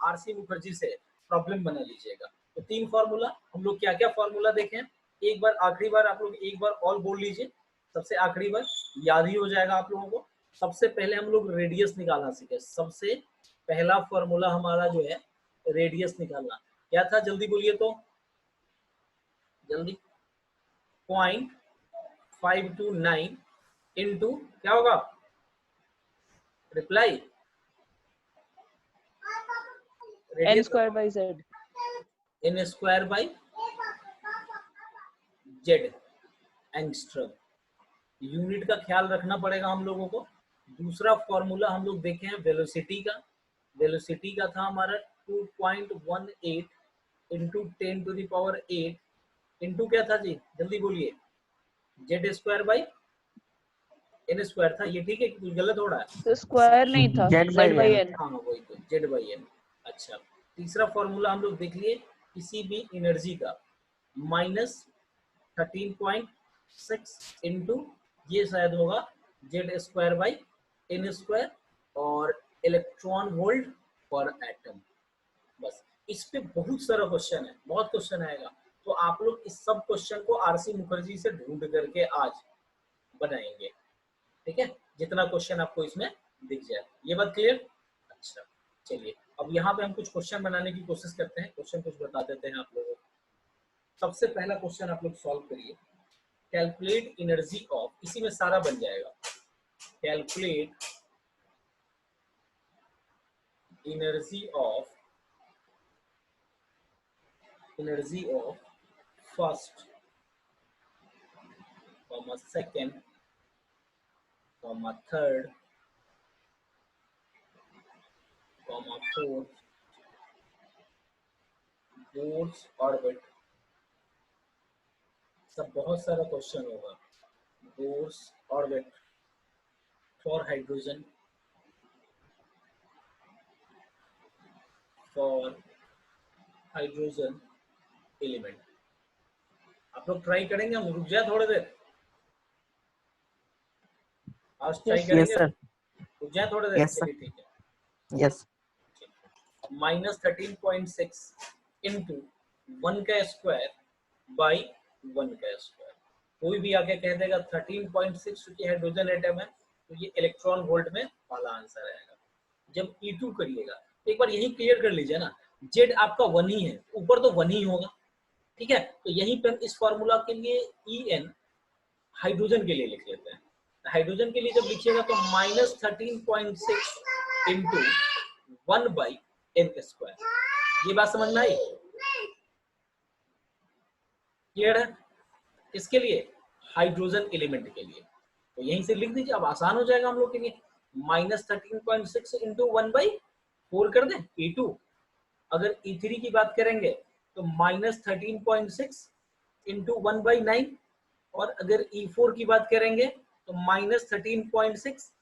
RC Mukherjee से problem बना लीजिएगा। तो 3 फॉर्मूला हम लोग क्या क्या फॉर्मूला देखे हैं, एक बार आखिरी बार आप लोग एक बार और बोल लीजिए, सबसे आखिरी बार याद ही हो जाएगा आप लोगों को। सबसे पहले हम लोग रेडियस निकालना सीखे, सबसे पहला फॉर्मूला हमारा जो है रेडियस निकालना क्या था, जल्दी बोलिए तो, जल्दी। 0.529 इंटू क्या होगा, reply n square by z, n square by Z angstrom. Unit का ख्याल रखना पड़ेगा हम लोगों को। दूसरा फॉर्मूला हम लोग देखे हैं वेलोसिटी का, वेलोसिटी का था हमारा 2.18 इंटू 10⁸ इंटू क्या था जी, जल्दी बोलिए, Z square by N square था, ये ठीक है कि कुछ गलत हो रहा है? तो स्क्वायर नहीं था, Z z by n। n। हाँ वही तो, जेड बाई एन। अच्छा, तीसरा फॉर्मूला हम लोग देख लिए किसी भी एनर्जी का, -13.6 इंटू ये शायद होगा Z square by N square और इलेक्ट्रॉन वोल्ट पर एटम। बस इस पे बहुत सारा क्वेश्चन है, बहुत क्वेश्चन आएगा, तो आप लोग इस सब क्वेश्चन को आरसी मुखर्जी से ढूंढ करके आज बनाएंगे, ठीक है, जितना क्वेश्चन आपको इसमें दिख जाए। ये बात क्लियर? अच्छा चलिए, अब यहाँ पे हम कुछ क्वेश्चन बनाने की कोशिश करते हैं, क्वेश्चन कुछ बता देते हैं आप लोगों को। सबसे पहला क्वेश्चन आप लोग सॉल्व करिए, कैलकुलेट एनर्जी ऑफ, इसी में सारा बन जाएगा, calculate energy of first, second, third, fourth, Bohr's orbit, सब बहुत सारा क्वेश्चन होगा। Bohr's orbit for hydrogen, element. आप लोग ट्राई करेंगे, हम रुक जाए थोड़ी देर, आज ट्राई Yes, करेंगे, सर। रुक जाए थोड़ी देर, Yes, sir. चलिए ठीक है। यस। -13.6 इंटू 1 का स्क्वायर बाई 1 का स्क्वायर। कोई भी आके कह देगा 13.6 क्योंकि हाइड्रोजन एटम है, तो ये इलेक्ट्रॉन वोल्ट में वाला आंसर आएगा। जब E2 करिएगा, एक बार यही क्लियर कर लीजिए ना, जेड आपका 1 ही है, ऊपर तो 1 ही होगा, ठीक है, तो यहीं पर इस फॉर्मूला के लिए En हाइड्रोजन के लिए लिख लेते हैं। हाइड्रोजन के लिए जब लिखिएगा तो -13.6 इंटू 1 बाई एन स्क्वायर। ये बात समझ में आई? क्लियर है? इसके लिए हाइड्रोजन एलिमेंट के लिए तो यहीं से लिख दीजिए, अब आसान हो जाएगा हम लोग के लिए। -13.6 इंटू 1/4 कर दें E2। अगर E3 की बात करेंगे तो -13.6 इंटू 1/9, और अगर E4 की बात करेंगे तो -13.6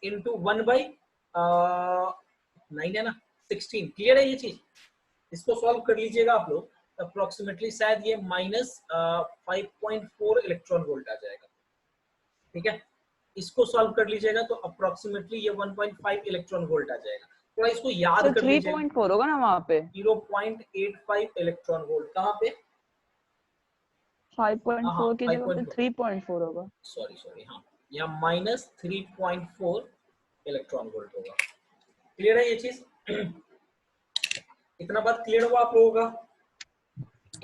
इंटू 1/9 है ना, 16। क्लियर है ये चीज? इसको सॉल्व कर लीजिएगा आप लोग, अप्रोक्सीमेटली शायद ये -5.4 इलेक्ट्रॉन वोल्ट आ जाएगा, ठीक है। इसको सॉल्व कर लीजिएगा तो अप्रोक्सीमेटली ये 1.5 इलेक्ट्रॉन वोल्ट आ जाएगा। थोड़ा इसको याद तो कर लीजिएगा। 3.4 होगा ना वहाँ पे, 0.85 इलेक्ट्रॉन वोल्ट कहाँ पे? 5.4 की जगह पे 5.4, 3.4 होगा। सॉरी हाँ, यहाँ -3.4 इलेक्ट्रॉन वोल्ट होगा। क्लियर है ये चीज? इतना बात क्लियर हुआ आप लोगों का?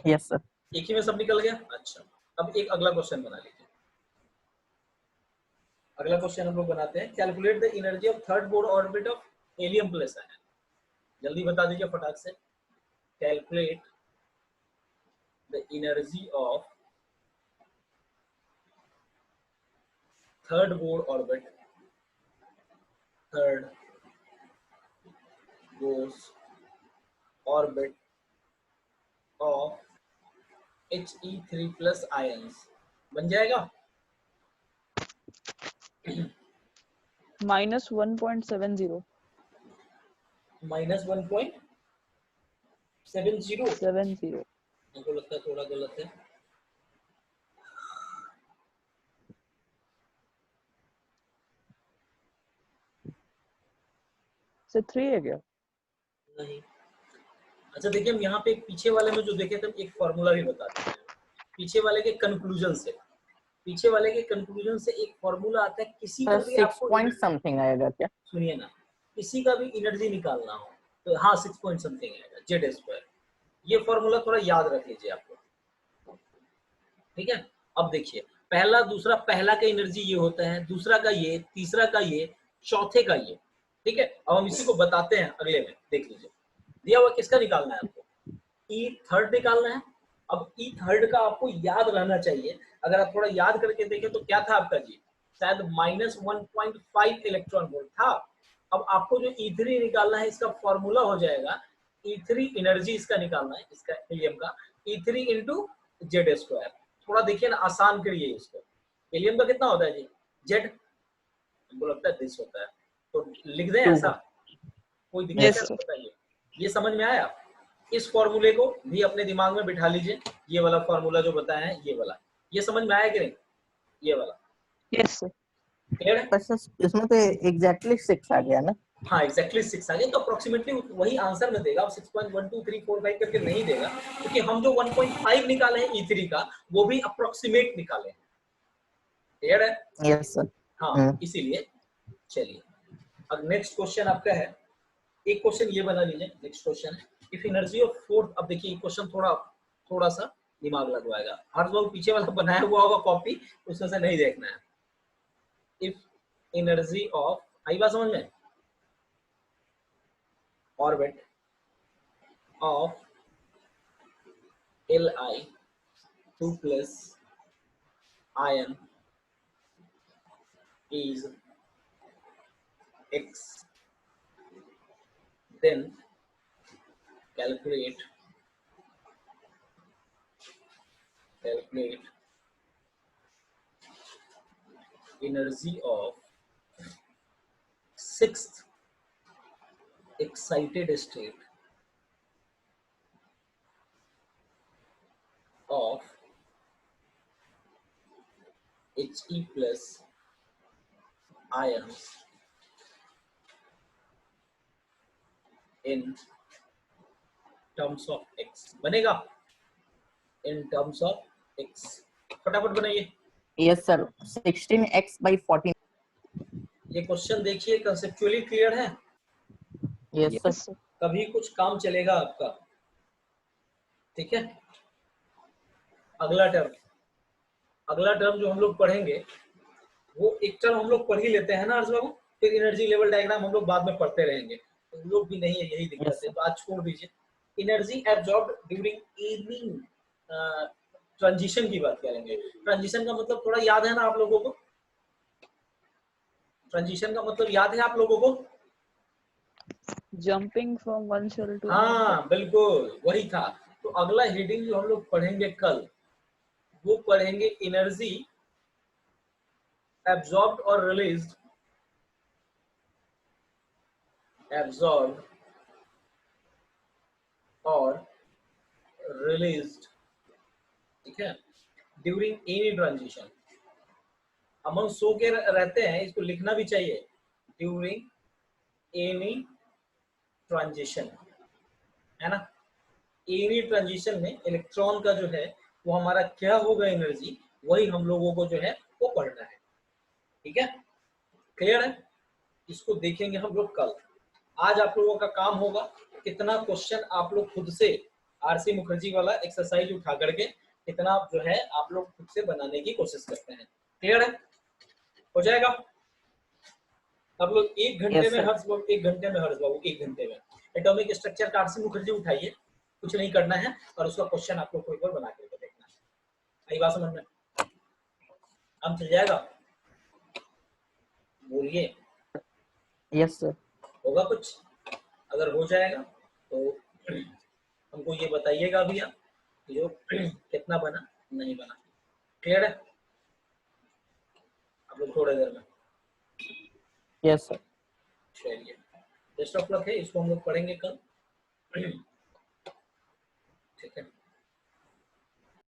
Yes sir. एक ही में सब निकल गया? अच्छा, अब एक अगला क्वेश्चन बना लीजिए। अगला क्वेश्चन हम लोग बनाते हैं, calculate the energy of third board orbit of helium plus ion. जल्दी बता दीजिए फटाक से, calculate the energy of third board orbit, third board orbit of He3+ ions. बन जाएगा? -1.70 -1.70। मुझको लगता है थोड़ा गलत है। से 3 है क्या? नहीं, अच्छा देखिए, हम यहाँ पे पीछे वाले में जो देखे थे एक फॉर्मूला भी बता देते हैं। पीछे वाले के कंक्लूजन से एक फॉर्मूला आता है, किसी सर का भी 6 आपको पॉइंट समथिंग आएगा क्या? सुनिए ना, किसी का भी एनर्जी निकालना हो तो हाँ 6 पॉइंट समथिंग आएगा, जेड स्क्वायर। ये फॉर्मूला थोड़ा याद रख लीजिए आपको, ठीक है। अब देखिए, पहला दूसरा, पहला का एनर्जी ये होता है, दूसरा का ये, तीसरा का ये, चौथे का ये, ठीक है। अब हम इसी को बताते हैं अगले में, देख लीजिए। दिया हुआ किसका निकालना है आपको, ई थर्ड निकालना है। अब ई थर्ड का आपको याद रहना चाहिए, अगर आप थोड़ा याद करके देखें तो क्या था आपका जी, शायद -1.5 इलेक्ट्रॉन वोल्ट था। अब आपको जो E3 निकालना है, इसका फॉर्मूला हो जाएगा E3 एनर्जी इसका निकालना है, इसका हीलियम का, E3 इंटू जेड स्क्वायर। थोड़ा देखिए ना, आसान करिए इसको। हीलियम का कितना होता है जी, जेड, हमको लगता है 10 होता है, तो लिख दें 2 ऐसा, कोई दिक्कत यस है सर। तो बताइए। ये समझ में आया? इस फॉर्मूले को भी अपने दिमाग में बिठा लीजिए, ये वाला फॉर्मूला जो बताया है, ये वाला, ये समझ में आया कि नहीं, ये वाला यस सर। क्लियर है? पर सर इसमें तो एग्जैक्टली 6 आ गया ना? हाँ एग्जैक्टली 6 आ गया, तो अप्रोक्सीमेटली वही आंसर में देगा। अब 6.1234 करके नहीं देगा, क्योंकि हम जो 1.5 निकाले हैं E3 का, वो भी अप्रोक्सीमेट निकाले हैं। क्लियर है? Yes sir. हाँ, इसीलिए चलिए अब नेक्स्ट क्वेश्चन आपका है। एक क्वेश्चन ये बना लीजिए, नेक्स्ट क्वेश्चन है, इफ एनर्जी ऑफ फोर्थ। अब देखिए क्वेश्चन थोड़ा सा दिमाग लगवाएगा, हर लोग पीछे वाला बनाया हुआ होगा कॉपी, उसमें से नहीं देखना है। इफ एनर्जी ऑफ, आई बात समझ में, orbit of Li2 plus ion is x, then calculate energy of sixth excited state of He plus ions in terms of x। बनेगा in terms of x, फटाफट बनाइए। Yes sir, 16x/14। ये question देखिए, conceptually clear है, yes sir. Yes sir. कभी कुछ काम चलेगा आपका, ठीक है। अगला टर्म जो हम लोग पढ़ेंगे, वो एक टर्म हम लोग पढ़ ही लेते हैं ना अर्ज बाबू, फिर एनर्जी लेवल डायग्राम हम लोग बाद में पढ़ते रहेंगे, तो हम लोग भी नहीं है, यही दिक्कत यस है, सर। तो आज छोड़ दीजिए। Energy absorbed during any transition की बात करेंगे। ट्रांजिशन का मतलब थोड़ा याद है ना आप लोगों को, ट्रांजिशन का मतलब याद है आप लोगों को? Jumping from one shell to another. हाँ बिल्कुल वही था। तो अगला हेडिंग जो हम लोग पढ़ेंगे कल, वो पढ़ेंगे एनर्जी एब्जॉर्ब्ड और रिलीज्ड, एब्जॉर्ब और रिलीज्ड, ठीक है, ड्यूरिंग एनी ट्रांजिशन। हम सो के रहते हैं, इसको लिखना भी चाहिए, ड्यूरिंग एनी ट्रांजिशन, है ना। एनी ट्रांजिशन में इलेक्ट्रॉन का जो है वो हमारा क्या होगा एनर्जी, वही हम लोगों को जो है वो पढ़ना है, ठीक है, क्लियर है। इसको देखेंगे हम लोग कल। आज आप लोगों का काम होगा, कितना क्वेश्चन आप लोग खुद से आरसी मुखर्जी वाला एक्सरसाइज उठा करके कितना जो है आप लोग खुद से बनाने की कोशिश करते हैं, क्लियर है, हो जाएगा। आप लोग एक घंटे में हर्ष बाबू, एक घंटे में एटॉमिक स्ट्रक्चर का आरसी मुखर्जी उठाइए, कुछ नहीं करना है, और उसका क्वेश्चन आप लोग को एक बार बना करके देखना है। आई बात समझ में, हम चल जाएगा, बोलिए। Yes sir. होगा कुछ, अगर हो जाएगा तो हमको ये बताइएगा अभी आप, जो कितना बना नहीं बना, क्लियर है। आप लोग थोड़ी देर में, यस सर। चलिए बेस्ट ऑफ लक है, इसको हम लोग पढ़ेंगे कल, ठीक है।